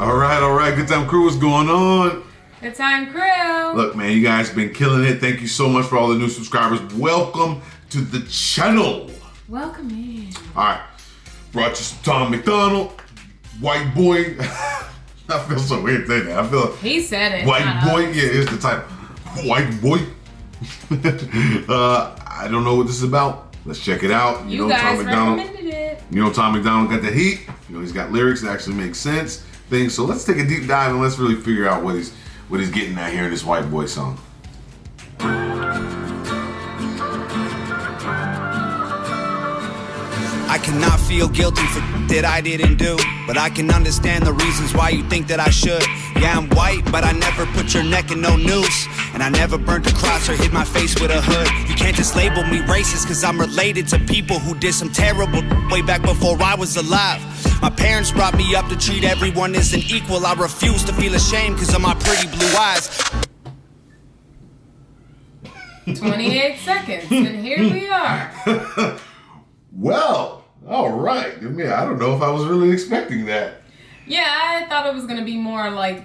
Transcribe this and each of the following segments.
All right. Good time crew. What's going on? Good time crew. Look, man, you guys been killing it. Thank you so much for all the new subscribers. Welcome to the channel. Welcome in. All right. Brought you some Tom MacDonald, Whiteboy. I feel so weird saying that. I feel he said it. Whiteboy. Yeah, it's the title. Whiteboy. I don't know what this is about. Let's check it out. You know, guys recommended it. You know, Tom MacDonald got the heat. You know, he's got lyrics that actually make sense. Things. So let's take a deep dive and let's really figure out what he's getting at here in this Whiteboy song. I cannot feel guilty for that I didn't do, but I can understand the reasons why you think that I should. Yeah, I'm white, but I never put your neck in no noose, and I never burnt a cross or hid my face with a hood. You can't just label me racist, cause I'm related to people who did some terrible way back before I was alive. My parents brought me up to treat everyone as an equal. I refuse to feel ashamed cause of my pretty blue eyes. 28 seconds, and here we are. Well, all right. I mean, I don't know if I was really expecting that. Yeah, I thought it was going to be more like,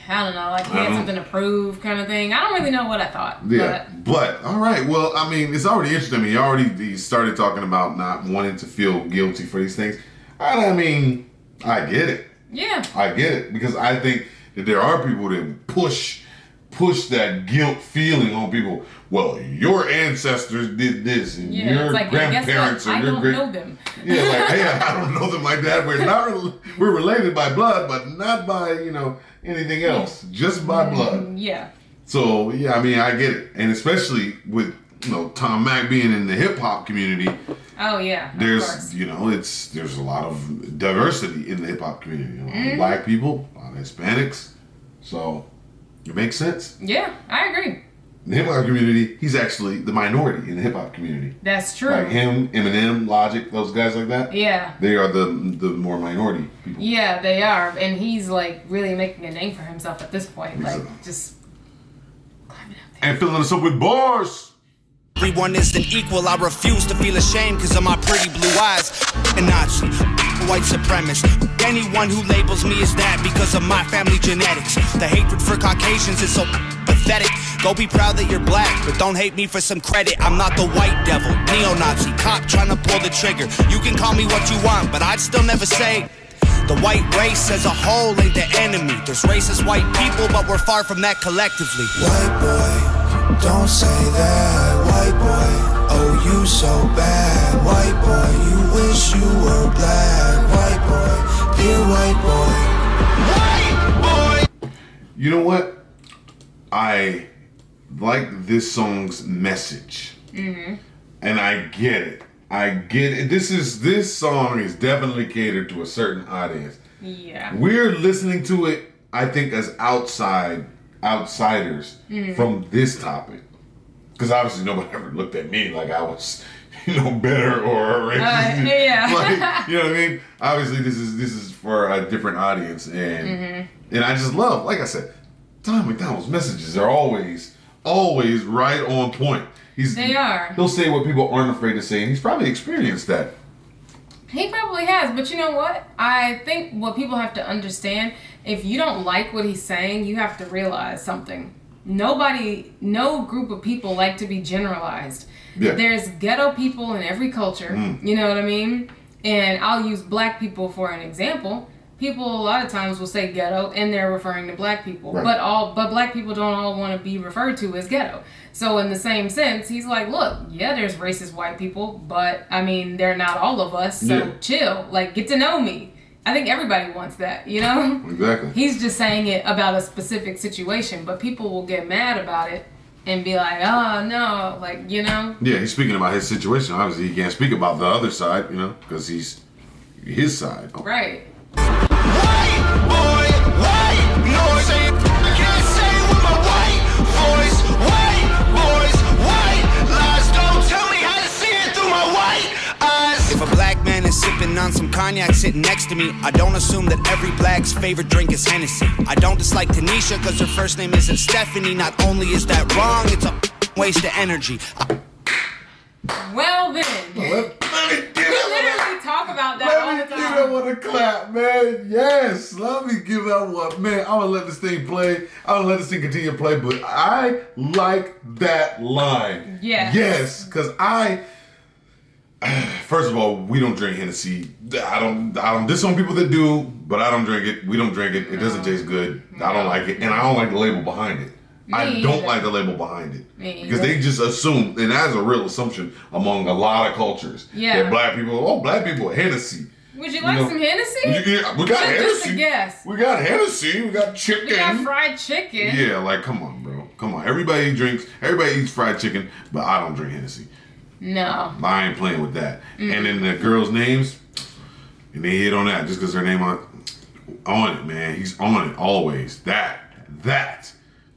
I don't know, like he had something to prove kind of thing. I don't really know what I thought. Yeah, but all right. Well, I mean, it's already interesting. He started talking about not wanting to feel guilty for these things. I mean, I get it. Yeah. I get it because I think that there are people that push that guilt feeling on people. Well, your ancestors did this, and your like, grandparents I don't know them. Yeah, like, hey, I don't know them like that. We're related by blood, but not by anything else, just by blood. Yeah. So yeah, I mean, I get it, and especially with Tom Mac being in the hip hop community. Oh yeah. There's there's a lot of diversity in the hip hop community. A lot of black people, a lot of Hispanics, so. It makes sense. Yeah, I agree. In the hip hop community, he's actually the minority in the hip hop community. That's true. Like him, Eminem, Logic, those guys like that. Yeah. They are the more minority people. Yeah, they are. And he's like really making a name for himself at this point. Like just climbing up there. And filling us up with bars. Everyone is an equal. I refuse to feel ashamed because of my pretty blue eyes. A Nazi, white supremacist. Anyone who labels me as that because of my family genetics. The hatred for Caucasians is so pathetic. Go be proud that you're black, but don't hate me for some credit. I'm not the white devil, neo-Nazi, cop trying to pull the trigger. You can call me what you want, but I'd still never say the white race as a whole ain't the enemy. There's racist white people, but we're far from that collectively. White boy, don't say that. White boy, oh you so bad. White boy, you wish you were black. White boy, dear white boy. White boy. You know what? I like this song's message, and I get it. This song is definitely catered to a certain audience. Yeah. We're listening to it, I think, as outsiders from this topic. Because obviously nobody ever looked at me like I was, better or racist. Yeah. Like, you know what I mean? Obviously this is for a different audience, and I just love, like I said, Tom MacDonald's messages are always right on point. They are. He'll say what people aren't afraid to say, and he's probably experienced that. He probably has, but you know what? I think what people have to understand, if you don't like what he's saying, you have to realize something. No group of people like to be generalized. Yeah. There's ghetto people in every culture, you know what I mean? And I'll use black people for an example. People a lot of times will say ghetto and they're referring to black people. Right. But black people don't all want to be referred to as ghetto. So in the same sense, he's like, look, yeah, there's racist white people, but I mean, they're not all of us. So chill, like get to know me. I think everybody wants that, Exactly. He's just saying it about a specific situation, but people will get mad about it and be like, oh no, like, Yeah, he's speaking about his situation. Obviously, he can't speak about the other side, because he's his side. Right. White boy, white noise. I can't say it with my white voice. White boys, white lies. Don't tell me how to see it through my white eyes. If a black man is sipping on some cognac sitting next to me, I don't assume that every black's favorite drink is Hennessy. I don't dislike Tanisha because her first name isn't Stephanie. Not only is that wrong, it's a waste of energy. Well then. Let me We literally talk about that all the time. want to clap, man. Yes, let me give that one. Man, I'm gonna let this thing play. I'm gonna let this thing continue to play, but I like that line. Yes, because first of all, we don't drink Hennessy. I don't. There's some people that do, but I don't drink it. We don't drink it. It doesn't taste good. I don't like it, and I don't like the label behind it. I don't like the label behind it because they just assume, and that's a real assumption among a lot of cultures. That black people, Hennessy. Would you like some Hennessy? Yeah, we got Hennessy. Just a guess. We got Hennessy. We got chicken. We got fried chicken. Yeah, like come on, bro. Come on. Everybody eats fried chicken, but I don't drink Hennessy. No. I ain't playing with that. And then the girls' names, and they hit on that just because her name on it, man. He's on it always. That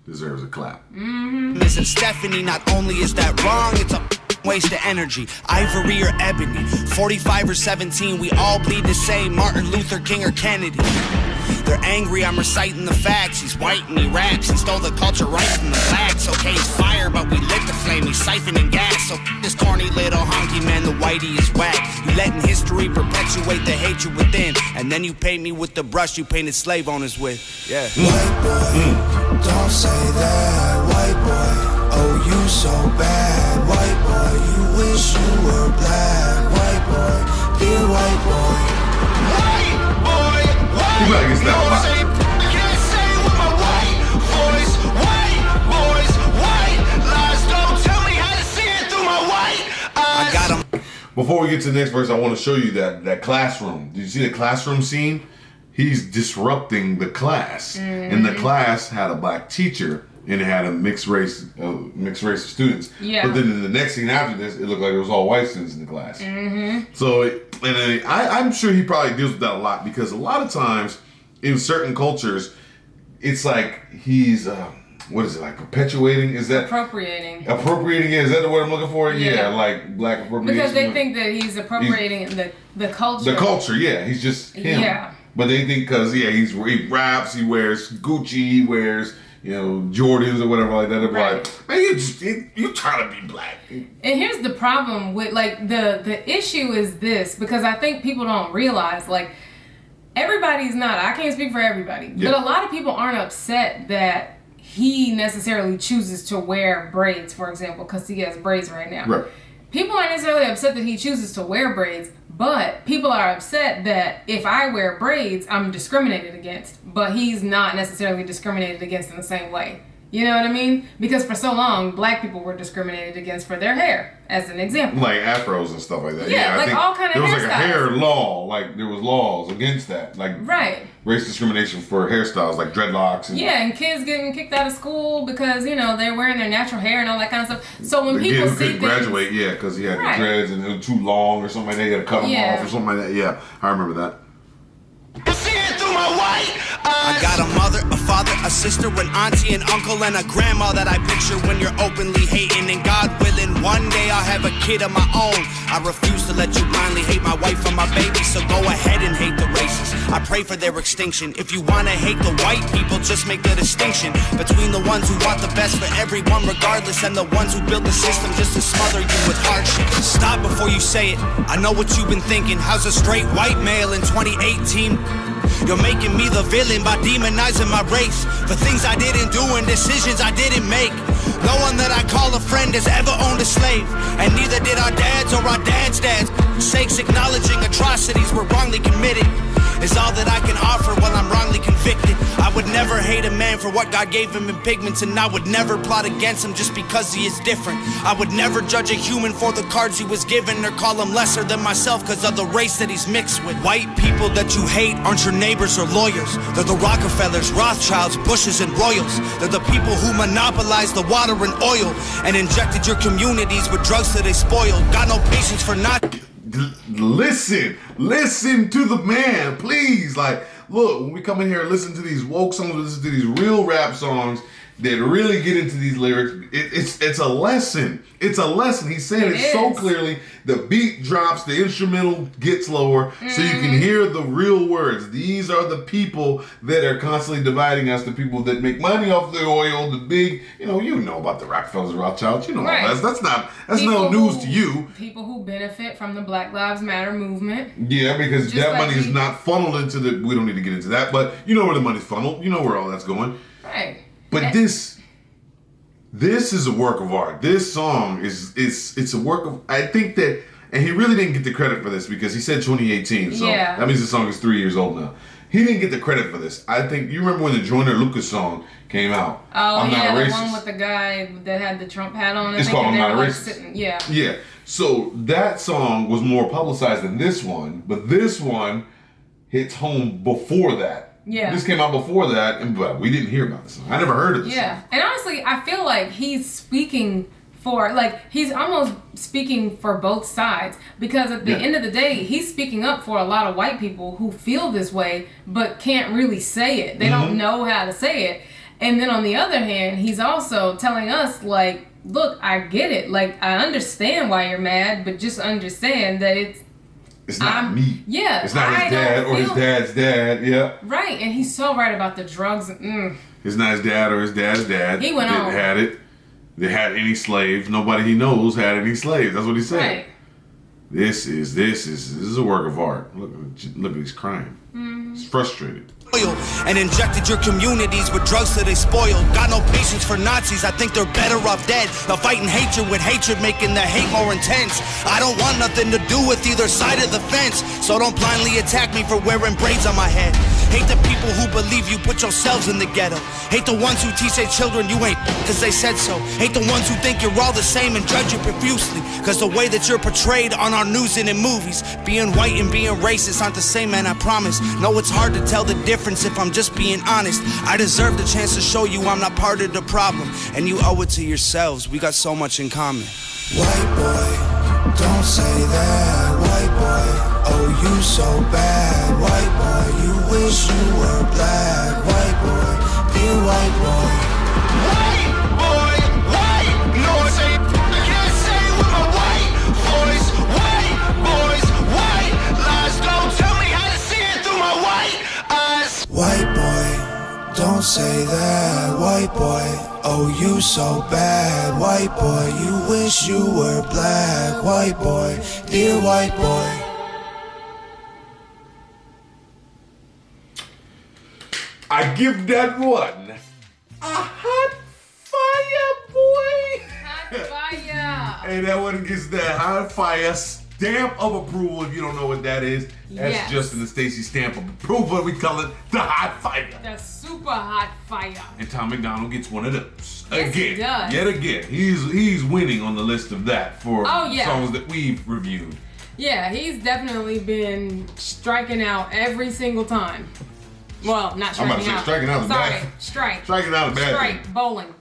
deserves a clap. Listen, Stephanie, not only is that wrong, it's a waste of energy. Ivory or ebony, 45 or 17, we all bleed the same. Martin Luther King or Kennedy. They're angry, I'm reciting the facts. He's white and he raps, he stole the culture right from the blacks. Okay, he's fire, but we lit the flame, he's siphoning gas. So this corny little honky man, the whitey is whack. You letting history perpetuate the hatred within, and then you paint me with the brush you painted slave owners with. Yeah. White boy, don't say that. White boy, oh you so bad. White boy, you wish you were black. White boy, dear white boy. White boy, white You better get that boy. lot. I can't say with my white voice. White boys, white lies. Don't tell me how to see it through my white eyes. I got him. Before we get to the next verse, I want to show you that classroom. Did you see the classroom scene? He's disrupting the class, and the class had a black teacher, and it had a mixed race of students. Yeah. But then in the next scene after this, it looked like it was all white students in the class. So, I'm sure he probably deals with that a lot because a lot of times in certain cultures, it's like he's what is it, like perpetuating? Is that Appropriating? Appropriating, yeah, is that the word I'm looking for? Yeah, like black appropriation. Because they think that he's appropriating the culture. The culture, yeah. He's just him. Yeah. But they think because, he raps, he wears Gucci, he wears, Jordans or whatever like that. They're like, man, you trying to be black. And here's the problem with, like, the issue is this, because I think people don't realize, like, everybody's not, I can't speak for everybody, but a lot of people aren't upset that he necessarily chooses to wear braids, for example, because he has braids right now. Right. People aren't necessarily upset that he chooses to wear braids, but people are upset that if I wear braids, I'm discriminated against, but he's not necessarily discriminated against in the same way. You know what I mean? Because for so long, black people were discriminated against for their hair, as an example. Like afros and stuff like that. Yeah, I like think all kind of there was like a hairstyles. hair law. Like there was laws against that. Like race discrimination for hairstyles, like dreadlocks. And and kids getting kicked out of school because, they're wearing their natural hair and all that kind of stuff. So when the people kid see couldn't graduate, because he had the dreads and it was too long or something like that. He had to cut them off or something like that. Yeah, I remember that. See it through my white I eyes. got a mother, a father, a sister, an auntie, an uncle, and a grandma that I picture when you're openly hating. And God willing, one day I'll have a kid of my own. I refuse to let you blindly hate my wife and my baby, so go ahead and hate the races. I pray for their extinction. If you wanna hate the white people, just make the distinction between the ones who want the best for everyone regardless and the ones who build the system just to smother you with hardship. Stop before you say it. I know what you've been thinking. How's a straight white male in 2018? You're making me the villain by demonizing my race for things I didn't do and decisions I didn't make. No one that I call a friend has ever owned a slave, and neither did our dads or our dads' dads. Sakes acknowledging atrocities were wrongly committed is all that I can offer while I'm wrongly convicted. I would never hate a man for what God gave him in pigments, and I would never plot against him just because he is different. I would never judge a human for the cards he was given or call him lesser than myself because of the race that he's mixed with. White people that you hate aren't your neighbors or lawyers. They're the Rockefellers, Rothschilds, Bushes, and Royals. They're the people who monopolized the water and oil and injected your communities with drugs that they spoiled. Got no patience for not... Listen to the man, please. Like, look, when we come in here and listen to these woke songs, listen to these real rap songs, that really get into these lyrics, it's a lesson. It's a lesson. He's saying it so clearly. The beat drops, the instrumental gets lower, so you can hear the real words. These are the people that are constantly dividing us, the people that make money off the oil, the big, you know about the Rockefellers, Rothschilds, all that. That's no news to you. People who benefit from the Black Lives Matter movement. Yeah, because that money is not funneled into we don't need to get into that, but you know where the money's funneled. You know where all that's going. Right. But this is a work of art. This song it's a work of, I think that, and he really didn't get the credit for this because he said 2018, so that means the song is 3 years old now. He didn't get the credit for this. I think, you remember when the Joyner Lucas song came out? Oh, I'm Not a Racist. The one with the guy that had the Trump hat on. It's called I'm Not a Racist. Yeah. So that song was more publicized than this one, but this one hits home before that. Yeah. This came out before that, but we didn't hear about this song. I never heard of this song. And honestly, I feel like he's speaking for, he's almost speaking for both sides, because at the end of the day, he's speaking up for a lot of white people who feel this way, but can't really say it. They don't know how to say it. And then on the other hand, he's also telling us, look, I get it. I understand why you're mad, but just understand that it's not me. Yeah. It's not his dad or his dad's dad. Yeah. Right. And he's so right about the drugs. It's not his dad or his dad's dad. He went on. Had it. They had any slaves. Nobody he knows had any slaves. That's what he said. Right. This is a work of art. Look, he's crying. He's frustrated. And injected your communities with drugs till they spoiled. Got no patience for Nazis, I think they're better off dead. They'll fighting hatred with hatred, making the hate more intense. I don't want nothing to do with either side of the fence, so don't blindly attack me for wearing braids on my head. Hate the people who believe you put yourselves in the ghetto. Hate the ones who teach their children you ain't cause they said so. Hate the ones who think you're all the same and judge you profusely, cause the way that you're portrayed on our news and in movies. Being white and being racist aren't the same, man, I promise. No, it's hard to tell the difference if I'm just being honest. I deserve the chance to show you I'm not part of the problem, and you owe it to yourselves. We got so much in common. White boy, don't say that. White boy, oh you so bad. White boy, you wish you were black. White boy, dear white boy. White boy, white noise. I can't say with my white voice. White boys, white lies. Don't tell me how to see it through my white eyes. White boy, don't say that. White boy, oh you so bad. White boy, you wish you were black. White boy, dear white boy. I give that one a hot fire, boy. Hot fire. Hey, that one gets that hot fire stamp of approval. If you don't know what that is, that's Justin and Staci stamp of approval. We call it the hot fire. The super hot fire. And Tom MacDonald gets one of those. Yes, he does. Yet again. He's winning on the list of that for songs that we've reviewed. Yeah, he's definitely been striking out every single time. Well, not striking out. I'm about to say striking out is bad. Strike. Striking out is bad. Strike. Bowling.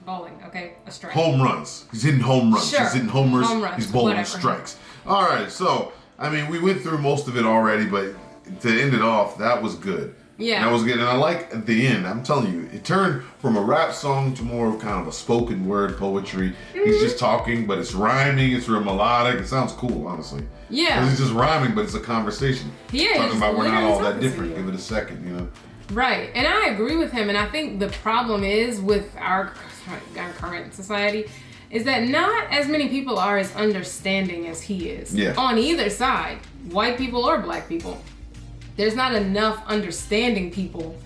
Okay, a strike. Home runs. He's hitting home runs. Sure. He's hitting homers. Home runs. He's bowling Whatever. strikes. All right, so, I mean, we went through most of it already, but to end it off, that was good. Yeah. That was good. And I like at the end, I'm telling you, it turned from a rap song to more of kind of a spoken word poetry. He's just talking, but it's rhyming. It's real melodic. It sounds cool, honestly. Yeah. Because it's just rhyming, but it's a conversation. Yeah. Talking about we're not all that different. You. Give it a second, you know. Right, and I agree with him, and I think the problem is with our current society is that not as many people are as understanding as he is. Yeah. On either side, white people or black people. There's not enough understanding people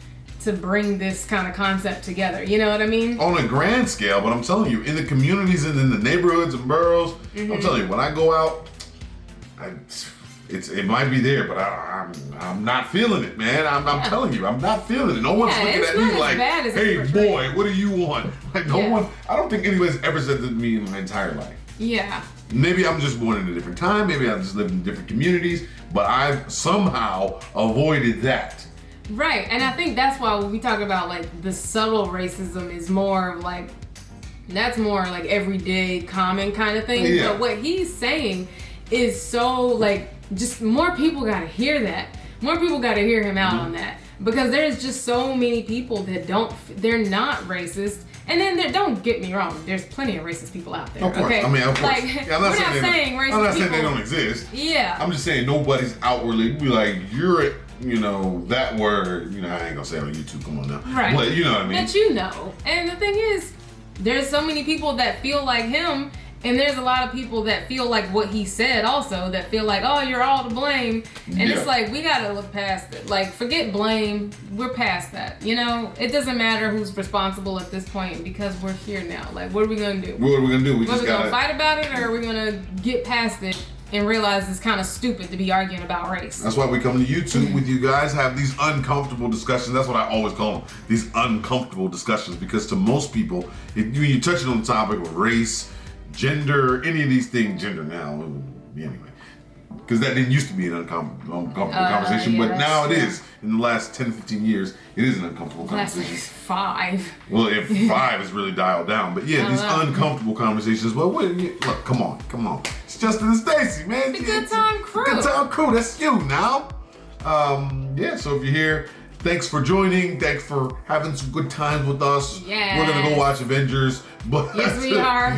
to bring this kind of concept together. You know what I mean? On a grand scale, but I'm telling you, in the communities and in the neighborhoods and boroughs, I'm telling you, when I go out, it might be there, but I'm not feeling it, man. I'm telling you, I'm not feeling it. No one's looking at me like, hey, boy, what do you want? Like, no one, I don't think anybody's ever said that to me in my entire life. Yeah. Maybe I'm just born in a different time. Maybe I've just lived in different communities, but I've somehow avoided that. Right, and I think that's why when we talk about like the subtle racism is more like, that's more like everyday common kind of thing. Yeah. But what he's saying is so like, just more people gotta hear that. More people gotta hear him out on that. Because there's just so many people that they're not racist And then don't get me wrong, there's plenty of racist people out there. Of course. Okay? I mean, of course. Like, Yeah, I'm not saying racist I'm not saying people. they don't exist. Yeah. I'm just saying nobody's outwardly be like, you're, that word, I ain't gonna say it on YouTube, come on now. Right. But you know what I mean? That you know. And the thing is, there's so many people that feel like him, and there's a lot of people that feel like what he said also, that feel like, oh, you're all to blame. And it's like, we gotta look past it. Like, forget blame. We're past that. It doesn't matter who's responsible at this point because we're here now. Like, what are we gonna do? What are we gonna do? We gonna fight about it, or are we gonna get past it and realize it's kind of stupid to be arguing about race? That's why we come to YouTube with you guys, have these uncomfortable discussions. That's what I always call them, these uncomfortable discussions, because to most people, when you're touching on the topic of race, gender, any of these things, gender now, anyway, because that didn't used to be an uncomfortable conversation, but now it is. In the last 10 to 15 years, it is an uncomfortable conversation. Last 5. Well, if 5 is really dialed down, but yeah, these uncomfortable conversations. Well, look, come on. It's Justin and Staci, man. The Good Time Crew. Good Time Crew. That's you now. So if you're here, thanks for joining. Thanks for having some good times with us. Yes. We're gonna go watch Avengers. But Yes, we are.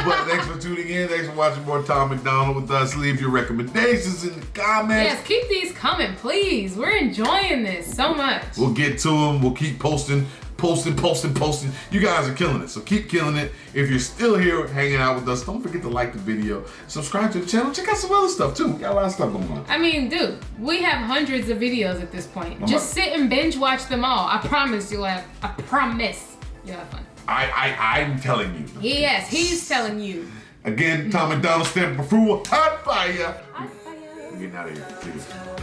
but thanks for tuning in. Thanks for watching more Tom MacDonald with us. Leave your recommendations in the comments. Yes, keep these coming, please. We're enjoying this so much. We'll get to them. We'll keep posting. You guys are killing it, so keep killing it. If you're still here hanging out with us, don't forget to like the video, subscribe to the channel, check out some other stuff too. We got a lot of stuff going on. I mean, dude, we have hundreds of videos at this point. Just sit and binge watch them all. I promise you'll have fun. I'm telling you. Yes, he's telling you. Again, Tom MacDonald, Stamp Approval, Hot Fire. We're getting out of here.